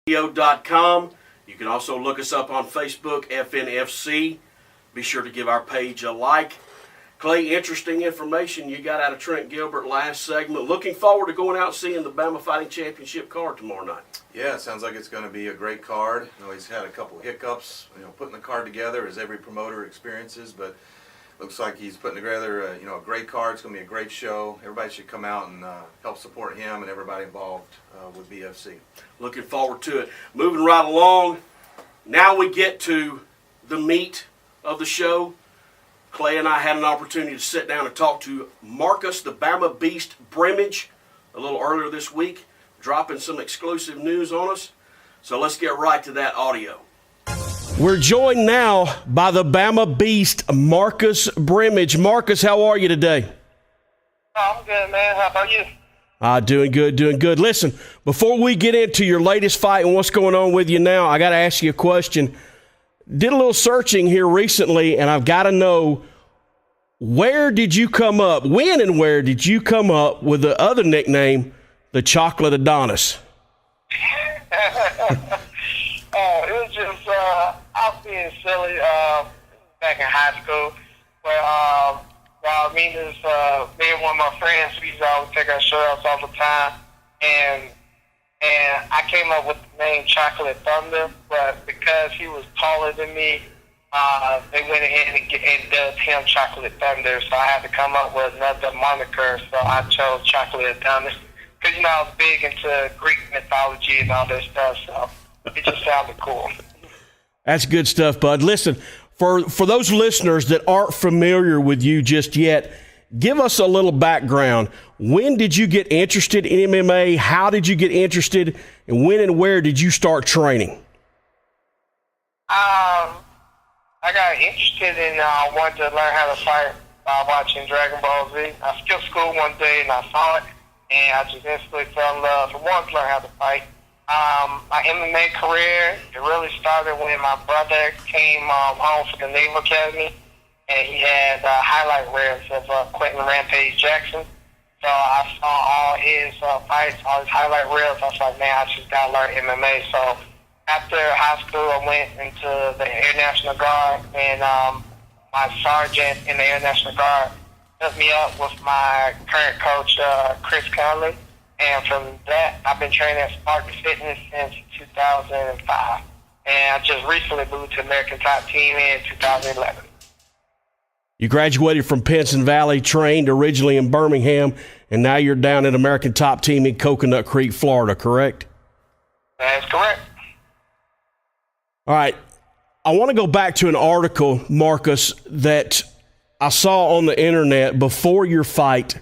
Epsiode.com. You can also look us up on Facebook, FNFC. Be sure to give our page a like. Clay, interesting information you got out of Trent Gilbert last segment. Looking forward to going out and seeing the Bama Fighting Championship card tomorrow night. Yeah, it sounds like it's going to be a great card. I know he's had a couple of hiccups, putting the card together, as every promoter experiences, but looks like he's putting together a great card. It's going to be a great show. Everybody should come out and help support him and everybody involved with BFC. Looking forward to it. Moving right along, now we get to the meat of the show. Clay and I had an opportunity to sit down and talk to Marcus, the Bama Beast Brimage, a little earlier this week, dropping some exclusive news on us. So let's get right to that audio. We're joined now by the Bama Beast, Marcus Brimage. Marcus, how are you today? I'm good, man. How about you? Doing good, doing good. Listen, before we get into your latest fight and what's going on with you now, I got to ask you a question. Did a little searching here recently, and I've got to know, where did you come up, when and where did you come up with the other nickname, the Chocolate Adonis? It was just, I was being silly back in high school. But me and one of my friends, we used to always take our shirts off all the time. And I came up with the name Chocolate Thunder, but because he was taller than me, they went ahead and dubbed him Chocolate Thunder, so I had to come up with another moniker, so I chose Chocolate Adonis. Because, I was big into Greek mythology and all that stuff, so it just sounded cool. That's good stuff, bud. Listen, for those listeners that aren't familiar with you just yet, give us a little background. When did you get interested in MMA? How did you get interested? And when and where did you start training? I got interested in wanting to learn how to fight by watching Dragon Ball Z. I skipped school one day and I saw it, and I just instantly fell in love and wanted to learn how to fight. My MMA career, it really started when my brother came home from the Naval Academy, and he had highlight reels of Quentin Rampage Jackson. So I saw all his fights, all his highlight reels. I was like, man, I just got to learn MMA. So after high school, I went into the Air National Guard, and my sergeant in the Air National Guard hooked me up with my current coach, Chris Conley. And from that, I've been training at Spartan Fitness since 2005. And I just recently moved to American Top Team in 2011. You graduated from Pinson Valley, trained originally in Birmingham, and now you're down at American Top Team in Coconut Creek, Florida, correct? That's correct. All right. I want to go back to an article, Marcus, that I saw on the internet before your fight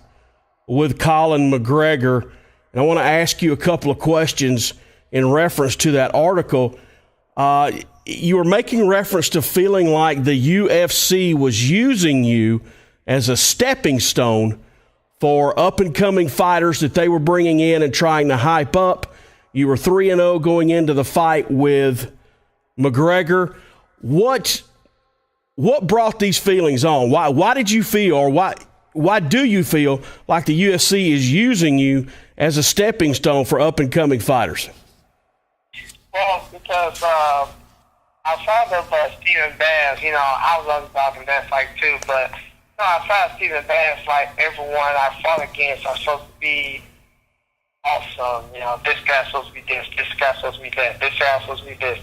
with Colin McGregor, and I want to ask you a couple of questions in reference to that article. You were making reference to feeling like the UFC was using you as a stepping stone for up-and-coming fighters that they were bringing in and trying to hype up. You were 3-0 going into the fight with McGregor. What brought these feelings on? Why did you feel, or why do you feel like the UFC is using you as a stepping stone for up-and-coming fighters? Well, because outside of Stephen Bass, I was underdog in that fight too, but outside of Stephen Bass, like everyone I fought against are supposed to be awesome. This guy's supposed to be this guy's supposed to be that, this guy's supposed to be this.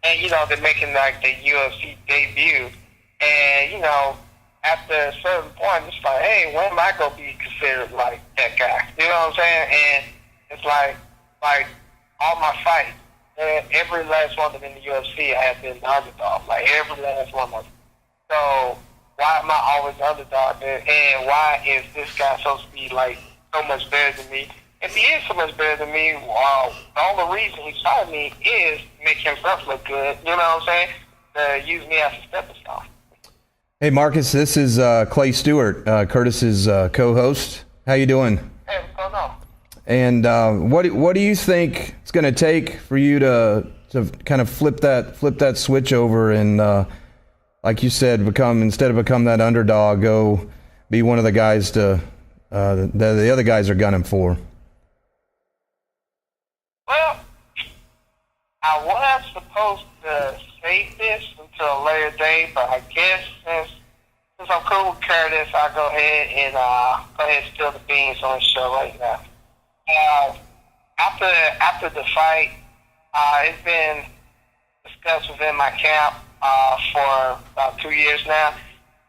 And, they're making like the UFC debut. And, after a certain point, it's like, hey, when am I going to be considered like that guy? You know what I'm saying? And it's like all my fights, every last one of them in the UFC, I have been the underdog. Like every last one of them. So why am I always the underdog? And why is this guy supposed to be like so much better than me? If he is so much better than me, the only reason he signed me is to make himself look good. You know what I'm saying? To use me as a stepping stone. Hey, Marcus, this is Clay Stewart, Curtis's co-host. How you doing? Hey, what's going on? And what do you think it's going to take for you to kind of flip that switch over and, like you said, instead of become that underdog, go be one of the guys that the other guys are gunning for? Well, I was supposed to save this until a later date, but I guess since I'm cool with Curtis, I'll go ahead and spill the beans on the show right now. After the fight, it's been discussed within my camp for about 2 years now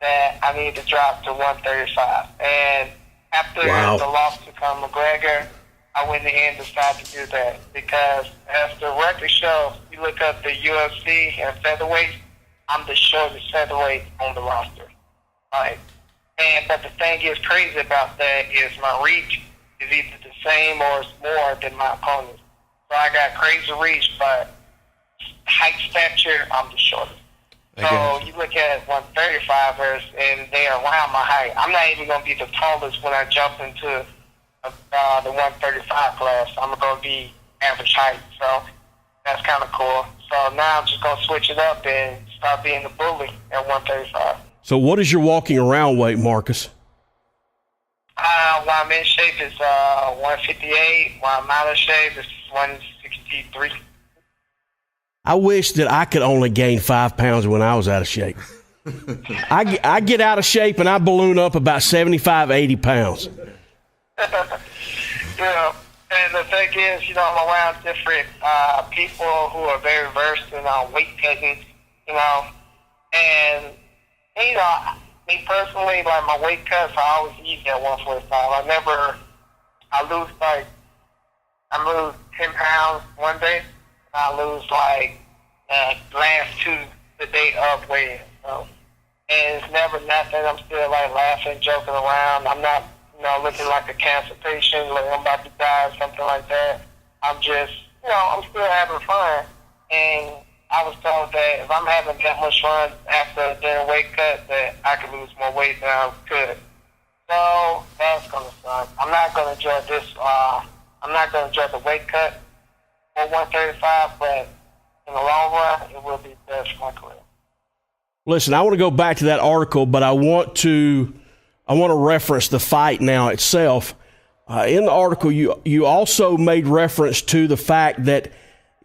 that I need to drop to 135. And after the loss to Conor McGregor, I went ahead and decided to do that because as the record shows, you look up the UFC and featherweight, I'm the shortest featherweight on the roster. Right. But the thing is crazy about that is my reach is either the same or it's more than my opponent. So I got crazy reach, but height stature, I'm the shortest. Okay. So you look at 135ers and they're around my height. I'm not even going to be the tallest when I jump into the 135 class. I'm going to be average height. So that's kind of cool. So now I'm just going to switch it up and start being the bully at 135. So what is your walking around weight, Marcus? When I'm in shape is 158. When I'm out of shape is 163. I wish that I could only gain 5 pounds when I was out of shape. I get out of shape and I balloon up about 75, 80 pounds. Yeah, and the thing is, I'm around different people who are very versed in weight cutting, and me personally, like my weight cuts are always easy at 145. I lose 10 pounds one day. I lose last two the day of weighing. So, and it's never nothing. I'm still laughing, joking around. I'm not, looking like a cancer patient, like I'm about to die or something like that. I'm just, I'm still having fun. And I was told that if I'm having that much fun after doing a weight cut, that I could lose more weight than I could. So that's gonna suck. I'm not gonna enjoy this. I'm not gonna enjoy the weight cut for 135, but in the long run, it will be best for my career. Listen, I want to go back to that article, but I want to reference the fight now itself. In the article, you also made reference to the fact that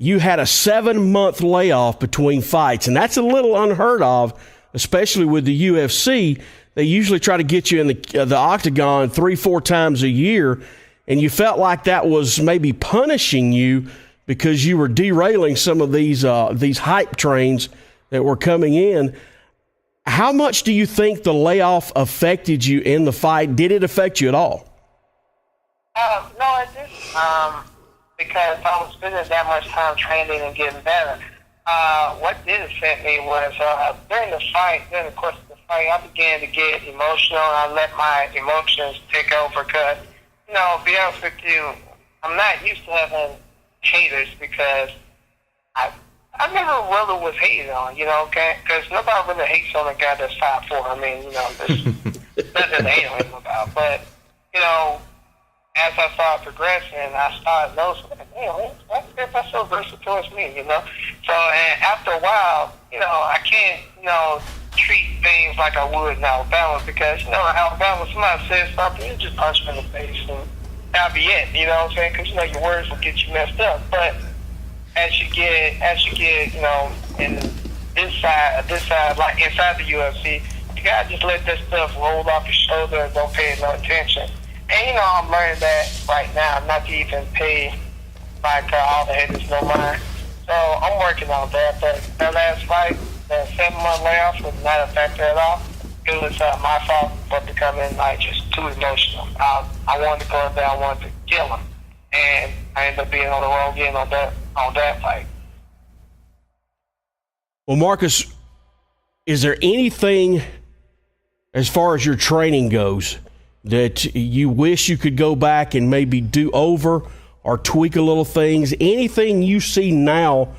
you had a 7-month layoff between fights, and that's a little unheard of, especially with the UFC. They usually try to get you in the octagon 3-4 times a year, and you felt like that was maybe punishing you because you were derailing some of these hype trains that were coming in. How much do you think the layoff affected you in the fight? Did it affect you at all? No, it didn't. Because I was spending that much time training and getting better. What did affect me was during the course of the fight, I began to get emotional. I let my emotions take over because, to be honest with you, I'm not used to having haters because I never really was hated on, because nobody really hates on a guy that's 5'4". I mean, there's nothing to hate on him about. But, as I started progressing, I started noticing, why is that so versatile towards me, So, and after a while, I can't, treat things like I would in Alabama because, in Alabama, somebody says something, you just punch them in the face and that'll be it, you know what I'm saying? Because, your words will get you messed up. But as you get, in this side, like inside the UFC, you gotta just let that stuff roll off your shoulder and don't pay no attention. And, I'm learning that right now, not to even pay all the haters no mind. So I'm working on that. But that last fight, the 7-month layoff was not a factor at all. It was my fault for becoming just too emotional. I wanted to go in there, I wanted to kill him. And I ended up being on the wrong end on that fight. Well, Marcus, is there anything as far as your training goes that you wish you could go back and maybe do over or tweak a little things? Anything you see now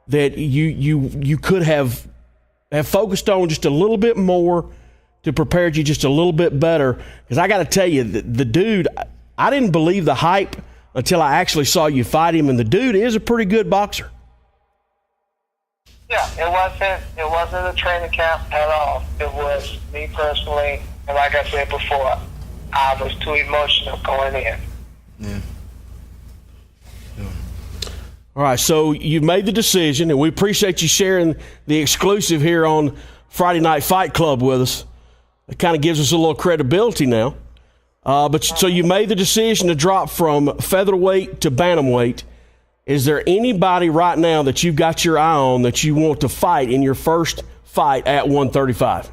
that you could have focused on just a little bit more to prepare you just a little bit better? Because I got to tell you, the dude, I didn't believe the hype until I actually saw you fight him, and the dude is a pretty good boxer. Yeah, it wasn't a training camp at all. It was me personally, and like I said before, I was too emotional going in. Yeah. All right, so you've made the decision, and we appreciate you sharing the exclusive here on Friday Night Fight Club with us. It kind of gives us a little credibility now. So you made the decision to drop from featherweight to bantamweight. Is there anybody right now that you've got your eye on that you want to fight in your first fight at 135?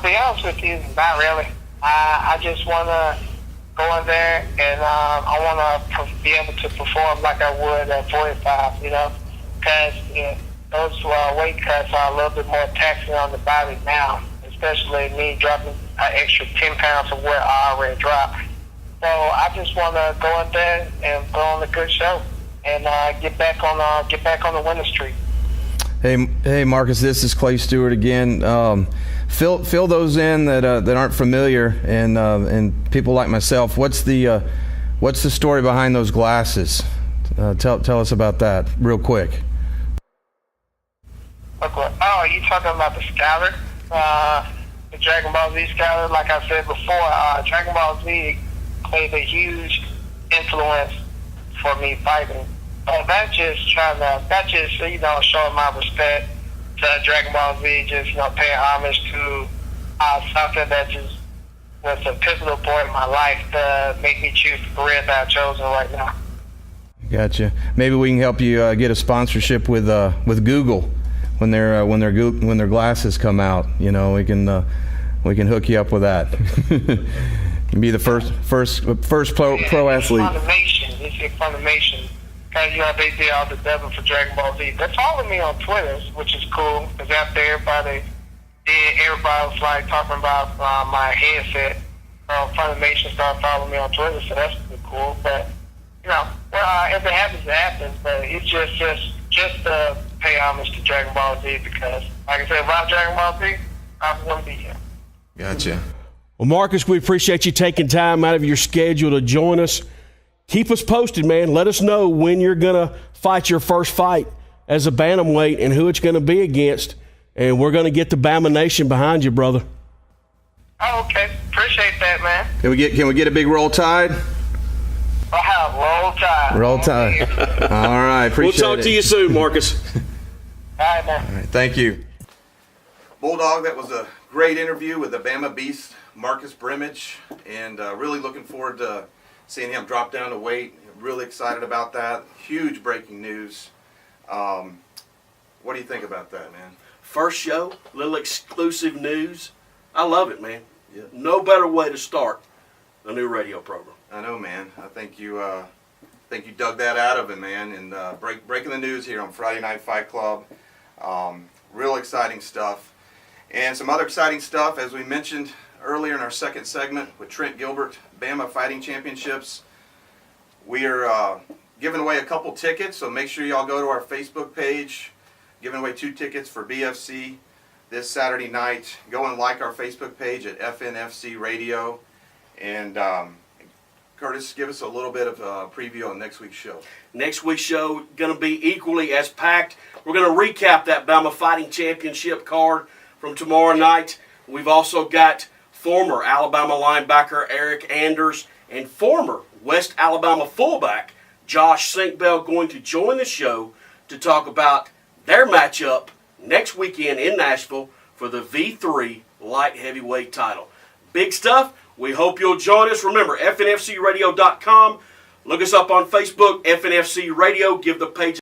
Be honest with you, not really. I just want to go in there and I want to be able to perform like I would at 45, because those weight cuts are a little bit more taxing on the body now, especially me dropping an extra 10 pounds of what I already dropped. So I just want to go in there and put on a good show and get back on the winning streak. Hey, Marcus, this is Clay Stewart again. Fill those in that aren't familiar, and people like myself. What's the story behind those glasses? Tell us about that real quick. Okay. Oh, you talking about the Scouter? The Dragon Ball Z Scouter? Like I said before, Dragon Ball Z played a huge influence for me fighting. That's just showing my respect to Dragon Ball Z, just paying homage to something that just was a pivotal point in my life to make me choose the career that I've chosen right now. Gotcha. Maybe we can help you get a sponsorship with Google when their glasses come out. We can hook you up with that. You can be the first pro athlete. It's Funimation. Because, they did all the dubbing for Dragon Ball Z. They're following me on Twitter, which is cool. Because after everybody was, like, talking about my headset, Funimation started following me on Twitter, so that's pretty cool. But, if it happens, it happens. But it's just to pay homage to Dragon Ball Z because, like I said, without Dragon Ball Z, I wouldn't be here. Gotcha. Well, Marcus, we appreciate you taking time out of your schedule to join us. Keep us posted, man. Let us know when you're going to fight your first fight as a bantamweight and who it's going to be against. And we're going to get the Bama Nation behind you, brother. Oh, okay. Appreciate that, man. Can we get a big Roll Tide? Roll Tide. Roll Tide. All right. Appreciate it. We'll talk to you soon, Marcus. All right, man. All right. Thank you. Bulldog, that was a great interview with the Bama Beast, Marcus Brimage, and really looking forward to seeing him drop down to weight. Really excited about that. Huge breaking news. What do you think about that, man? First show, little exclusive news. I love it, man. Yeah. No better way to start a new radio program. I know, man. I think you dug that out of him, man. And breaking the news here on Friday Night Fight Club. Real exciting stuff. And some other exciting stuff, as we mentioned earlier in our second segment with Trent Gilbert, Bama Fighting Championships. We are giving away a couple tickets, so make sure y'all go to our Facebook page. Giving away 2 tickets for BFC this Saturday night. Go and like our Facebook page at FNFC Radio. And Curtis, give us a little bit of a preview on next week's show. Next week's show going to be equally as packed. We're going to recap that Bama Fighting Championship card from tomorrow night. We've also got former Alabama linebacker Eric Anders and former West Alabama fullback Josh Sinkbell going to join the show to talk about their matchup next weekend in Nashville for the V3 light heavyweight title. Big stuff. We hope you'll join us. Remember, FNFCradio.com. Look us up on Facebook, FNFC Radio. Give the page